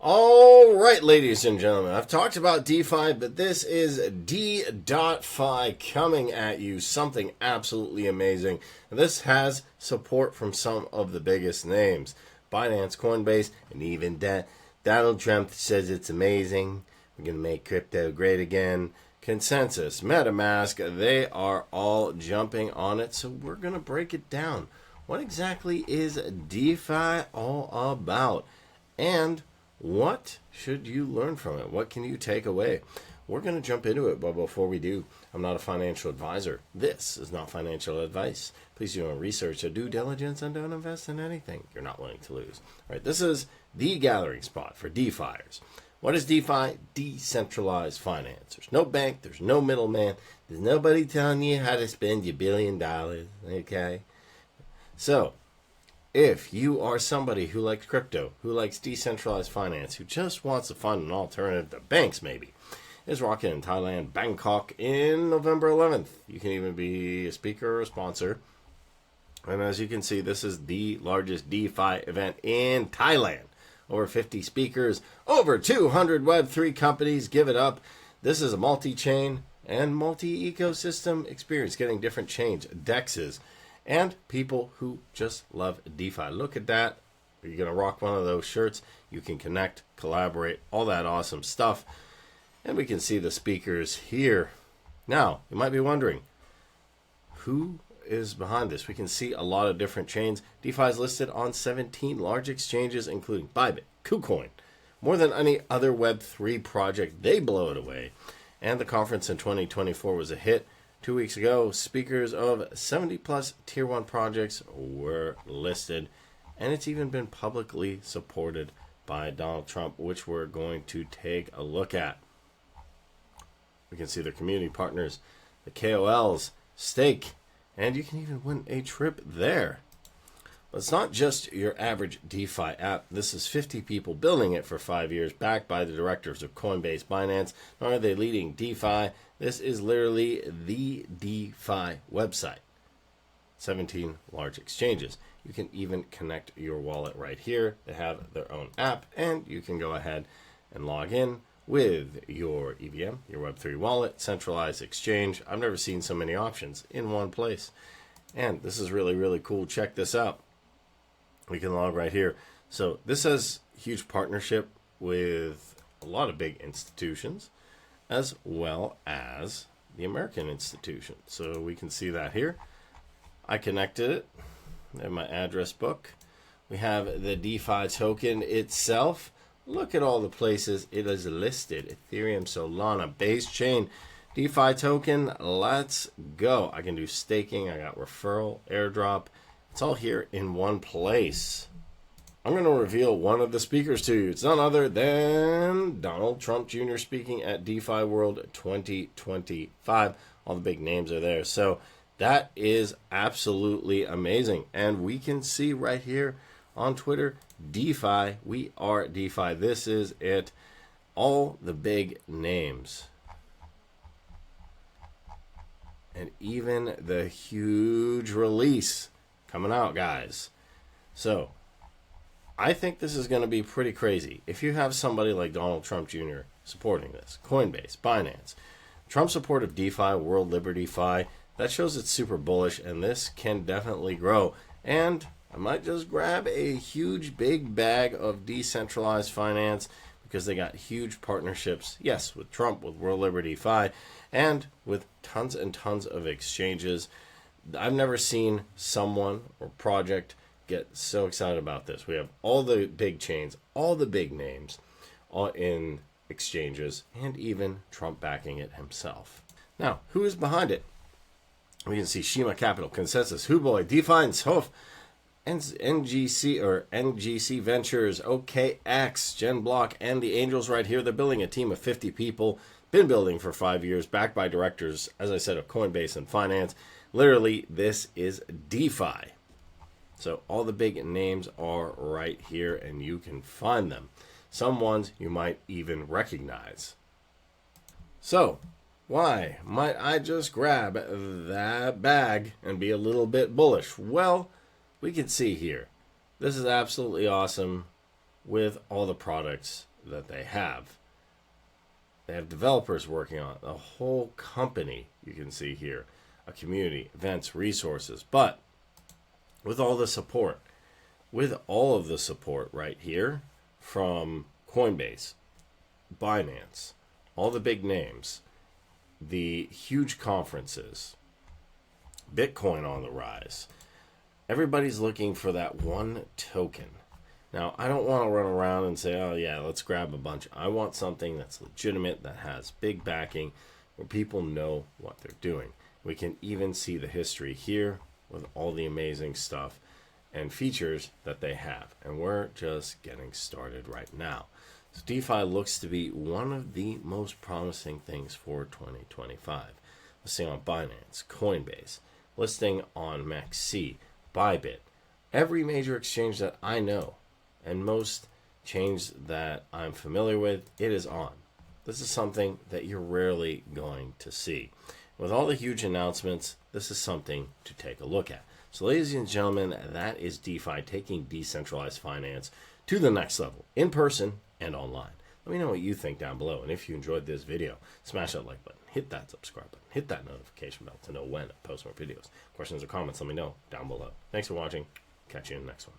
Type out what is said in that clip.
All right, ladies and gentlemen, I've talked about DeFi, but this is D.Fi coming at you, something absolutely amazing. This has support from some of the biggest names. Binance, Coinbase, and even Donald Trump says it's amazing. We're going to make crypto great again. Consensus, MetaMask, they are all jumping on it, so we're going to break it down. What exactly is DeFi all about? And what should you learn from it? What can you take away? We're going to jump into it, but before we do, I'm not a financial advisor. This is not financial advice. Please do your own research or due diligence and don't invest in anything you're not willing to lose. All right, this is the gathering spot for DeFiers. What is DeFi? Decentralized finance. There's no bank. There's no middleman. There's nobody telling you how to spend your $1 billion. Okay? So, if you are somebody who likes crypto, who likes decentralized finance, who just wants to find an alternative to banks maybe, is rocking in Thailand, Bangkok in November 11th. You can even be a speaker or a sponsor. And as you can see, this is the largest DeFi event in Thailand. Over 50 speakers, over 200 Web3 companies. Give it up. This is a multi-chain and multi-ecosystem experience, getting different chains, DEXs, and people who just love DeFi. Look at that. You're going to rock one of those shirts. You can connect, collaborate, all that awesome stuff. And we can see the speakers here. Now, you might be wondering, who is behind this? We can see a lot of different chains. DeFi is listed on 17 large exchanges, including Bybit, KuCoin. More than any other Web3 project, they blow it away. And the conference in 2024 was a hit. 2 weeks ago, speakers of 70-plus Tier 1 projects were listed, and it's even been publicly supported by Donald Trump, which we're going to take a look at. We can see their community partners, the KOLs, stake, and you can even win a trip there. But it's not just your average DeFi app. This is 50 people building it for 5 years, backed by the directors of Coinbase, Binance. Not are they leading DeFi. This is literally the DeFi website. 17 large exchanges. You can even connect your wallet right here. They have their own app, and you can go ahead and log in with your EVM, your Web3 wallet, centralized exchange. I've never seen so many options in one place. And this is really, really cool. Check this out. We can log right here. So this has huge partnership with a lot of big institutions, as well as the American institution. So we can see that here. I connected it in my address book. We have the DeFi token itself. Look at all the places it is listed. Ethereum, Solana, Base Chain, DeFi token. Let's go. I can do staking. I got referral, airdrop. It's all here in one place. I'm going to reveal one of the speakers to you. It's none other than Donald Trump Jr. speaking at DeFi World 2025. All the big names are there. So that is absolutely amazing. And we can see right here on Twitter, DeFi, we are DeFi. This is it. All the big names. And even the huge release coming out, guys. So I think this is going to be pretty crazy. If you have somebody like Donald Trump Jr. supporting this, Coinbase, Binance, Trump support of DeFi, World Liberty Fi, that shows it's super bullish, and this can definitely grow. And I might just grab a huge big bag of decentralized finance because they got huge partnerships, yes, with Trump, with World Liberty Fi, and with tons and tons of exchanges. I've never seen someone or project get so excited about this. We have all the big chains, all the big names, all in exchanges, and even Trump backing it himself. Now, who is behind it? We can see Shima Capital, Consensus, Huboy, DeFi, and Sof, NGC Ventures, OKX, GenBlock, and the Angels right here. They're building a team of 50 people. Been building for 5 years, backed by directors, as I said, of Coinbase and Finance. Literally, this is DeFi. So all the big names are right here, and you can find them. Some ones you might even recognize. So why might I just grab that bag and be a little bit bullish? Well, we can see here. This is absolutely awesome. with all the products that they have. They have developers working on it, a whole company, you can see here, a community, events, resources, but with all the support, with all of the support right here from Coinbase, Binance, all the big names, the huge conferences, Bitcoin on the rise. Everybody's looking for that one token. Now, I don't want to run around and say, oh yeah, let's grab a bunch. I want something that's legitimate, that has big backing, where people know what they're doing. We can even see the history here with all the amazing stuff and features that they have. And we're just getting started right now. So DeFi looks to be one of the most promising things for 2025. Listing on Binance, Coinbase, listing on MEXC, Bybit, every major exchange that I know, and most chains that I'm familiar with, it is on. This is something that you're rarely going to see. With all the huge announcements, this is something to take a look at. So ladies and gentlemen, that is DeFi taking decentralized finance to the next level, in person and online. Let me know what you think down below. And if you enjoyed this video, smash that like button, hit that subscribe button, hit that notification bell to know when I post more videos. Questions or comments, let me know down below. Thanks for watching. Catch you in the next one.